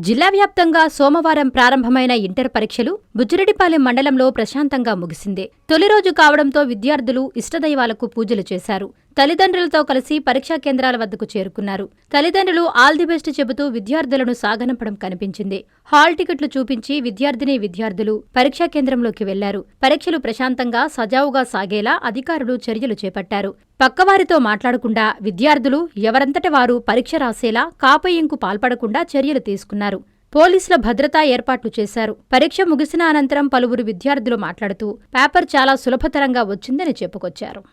జిల్లా వ్యాప్తంగా సోమవారం ప్రారంభమైన ఇంటర్ పరీక్షలు బుచ్చిరెడ్డిపాలెం మండలంలో ప్రశాంతంగా ముగిసింది. తొలి రోజు కావడంతో విద్యార్థులు ఇష్టదైవాలకు పూజలు చేశారు. తల్లిదండ్రులతో కలిసి పరీక్షా కేంద్రాల వద్దకు చేరుకున్నారు. తల్లిదండ్రులు ఆల్ ది బెస్ట్ చెబుతూ విద్యార్థులను సాగనంపడం కనిపించింది. హాల్ టికెట్లు చూపించి విద్యార్థులు పరీక్షా కేంద్రంలోకి వెళ్లారు. పరీక్షలు ప్రశాంతంగా సజావుగా సాగేలా అధికారులు చర్యలు చేపట్టారు. పక్కవారితో మాట్లాడకుండా విద్యార్థులు ఎవరంతట వారు పరీక్ష రాసేలా కాపయ్యంకు పాల్పడకుండా చర్యలు తీసుకున్నారు. పోలీసుల భద్రతా ఏర్పాట్లు చేశారు. పరీక్ష ముగిసిన అనంతరం పలువురు విద్యార్థులు మాట్లాడుతూ పేపర్ చాలా సులభతరంగా వచ్చిందని చెప్పుకొచ్చారు.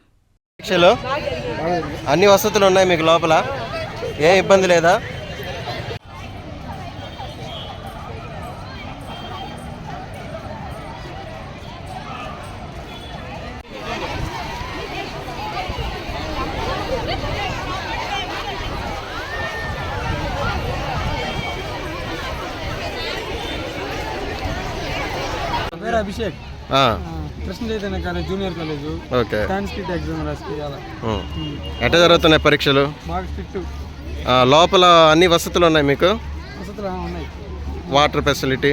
పరీక్షలో అన్ని వసతులు ఉన్నాయి, మీకు లోపల ఏ ఇబ్బంది లేదా? Abhishek Krishna Chaitanya college junior college. Okay. Sanskrit exam రాసుకోవాలి. ఎట్లా జరుగుతున్నాయి పరీక్షలు? బాగా స్ట్రిక్ట్. లోపల అన్ని వసతులు ఉన్నాయి, మీకు వసతులు ఉన్నాయి. వాటర్ ఫెసిలిటీ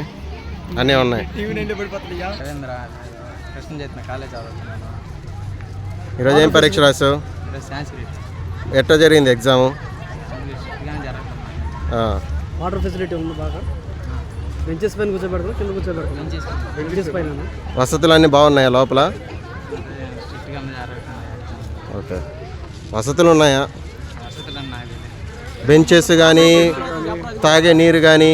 అన్నీ ఉన్నాయి. రవీంద్ర కృష్ణ చైతన్య కాలేజ్ చదువుతున్నాను. ఈరోజు ఏం పరీక్ష రాసావు? సాంస్క్రిట్. ఎట్లా జరిగింది ఎగ్జాము? వాటర్ ఫెసిలిటీ ఉంది బాగా. బెంచెస్ పైన కూర్చోబెడతాం, కింద కూర్చోబెడతాం. బెంచెస్ పైన వసతులు అన్నీ బాగున్నాయా లోపల? ఓకే. వసతులు ఉన్నాయా? బెంచెస్ కానీ తాగే నీరు కానీ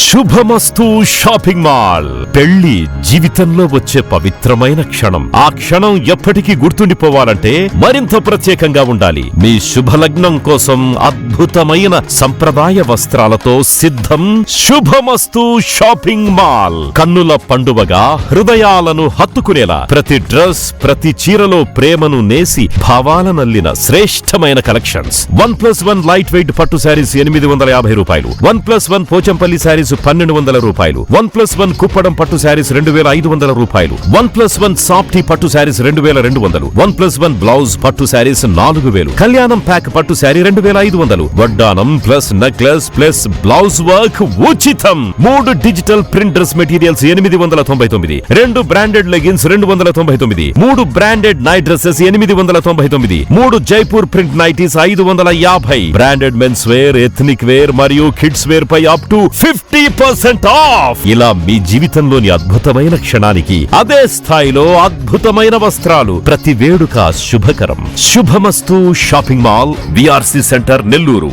శుభమస్తు షాపింగ్ మాల్. పెళ్లి జీవితంలో వచ్చే పవిత్రమైన క్షణం. ఆ క్షణం ఎప్పటికీ గుర్తుండిపోవాలంటే మరింత ప్రత్యేకంగా ఉండాలి. మీ శుభలగ్నం కోసం అద్భుతమైన సంప్రదాయ వస్త్రాలతో సిద్ధం శుభమస్తు షాపింగ్ మాల్. కన్నుల పండువగా హృదయాలను హత్తుకునేలా ప్రతి డ్రెస్, ప్రతి చీరలో ప్రేమను నేసి భావాలనల్లిన శ్రేష్టమైన కలెక్షన్స్. 1+1 లైట్ వెయిట్ పట్టు శారీస్ 850 రూపాయలు. 1+1 పోచంపల్లి శారీస్ 1200 రూపాయలు. 1+1 కుప్పడం పట్టు శారీస్ 2500 రూపాయలు. 1+1 సాఫ్టీ పట్టు శారీస్ 2200. 1+1 బ్లౌజ్ పట్టు శారీస్ 4000. కళ్యాణం ప్యాక్ పట్టు శారీ 2500. వడ్డానం plus necklace plus blouse work ఉచితం. 3 digital print dress materials 899. 2 branded leggings 299. 3 branded night dresses 899. 3 Jaipur print nighties 550. Branded men's wear, ethnic wear మరియు కిడ్స్ వేర్ పై అప్ టు 50% ఆఫ్. ఇలా మీ జీవితంలోని అద్భుతమైన క్షణానికి అదే స్థాయిలో అద్భుతమైన వస్త్రాలు. ప్రతి వేడుక శుభకరం. శుభమస్తు shopping mall, VRC centre, Nellore.